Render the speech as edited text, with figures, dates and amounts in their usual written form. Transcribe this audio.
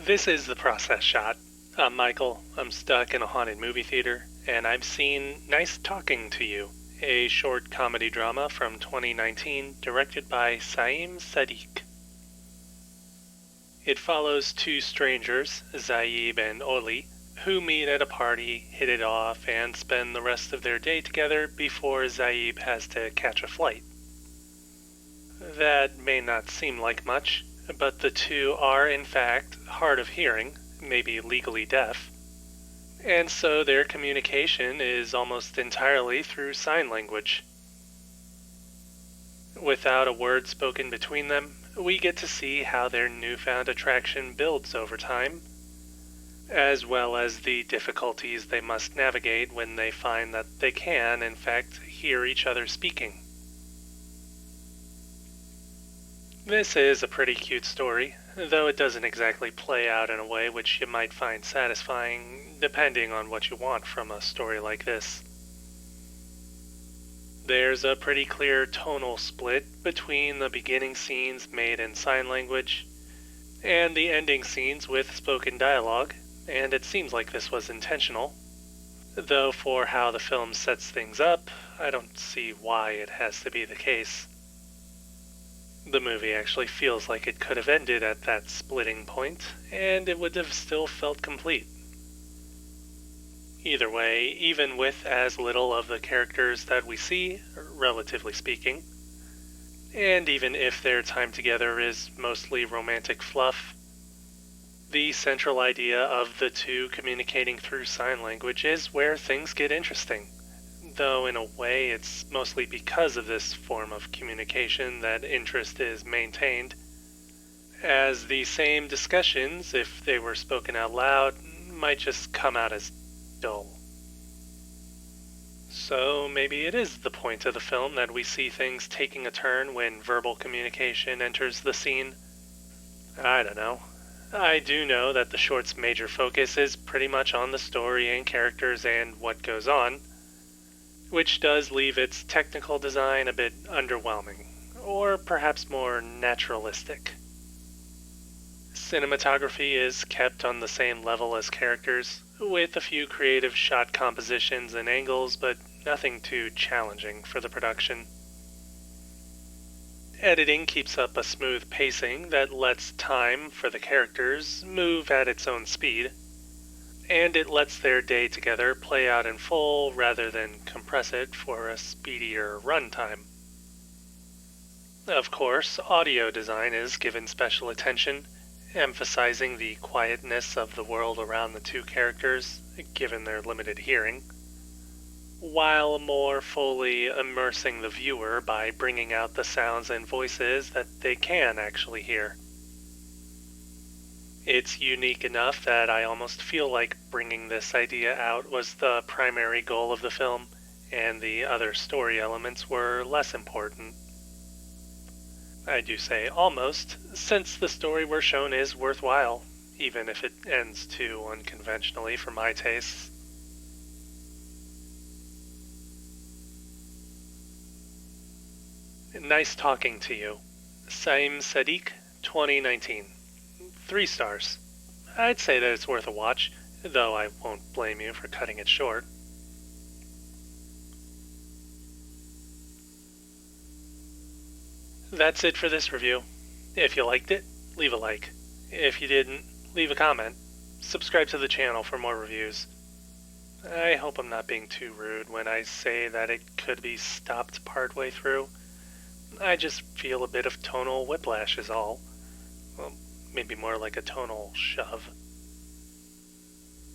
This is the process shot. I'm Michael. I'm stuck in a haunted movie theater, and I've seen Nice Talking to You, a short comedy drama from 2019 directed by Saim Sadiq. It follows two strangers, Zaib and Oli, who meet at a party, hit it off, and spend the rest of their day together before Zaib has to catch a flight. That may not seem like much, but the two are in fact hard of hearing, maybe legally deaf, and so their communication is almost entirely through sign language. Without a word spoken between them, we get to see how their newfound attraction builds over time, as well as the difficulties they must navigate when they find that they can, in fact, hear each other speaking. This is a pretty cute story, though it doesn't exactly play out in a way which you might find satisfying, depending on what you want from a story like this. There's a pretty clear tonal split between the beginning scenes made in sign language and the ending scenes with spoken dialogue, and it seems like this was intentional. Though for how the film sets things up, I don't see why it has to be the case. The movie actually feels like it could have ended at that splitting point, and it would have still felt complete. Either way, even with as little of the characters that we see, relatively speaking, and even if their time together is mostly romantic fluff, the central idea of the two communicating through sign language is where things get interesting. Though in a way it's mostly because of this form of communication that interest is maintained, as the same discussions, if they were spoken out loud, might just come out as dull. So maybe it is the point of the film that we see things taking a turn when verbal communication enters the scene. I don't know. I do know that the short's major focus is pretty much on the story and characters and what goes on, which does leave its technical design a bit underwhelming, or perhaps more naturalistic. Cinematography is kept on the same level as characters, with a few creative shot compositions and angles, but nothing too challenging for the production. Editing keeps up a smooth pacing that lets time for the characters move at its own speed, and it lets their day together play out in full rather than compress it for a speedier runtime. Of course, audio design is given special attention, emphasizing the quietness of the world around the two characters, given their limited hearing, while more fully immersing the viewer by bringing out the sounds and voices that they can actually hear. It's unique enough that I almost feel like bringing this idea out was the primary goal of the film, and the other story elements were less important. I do say almost, since the story we're shown is worthwhile, even if it ends too unconventionally for my tastes. Nice Talking to You. Saim Sadiq, 2019. 3 stars. I'd say that it's worth a watch, though I won't blame you for cutting it short. That's it for this review. If you liked it, leave a like. If you didn't, leave a comment. Subscribe to the channel for more reviews. I hope I'm not being too rude when I say that it could be stopped partway through. I just feel a bit of tonal whiplash is all. Well, maybe more like a tonal shove.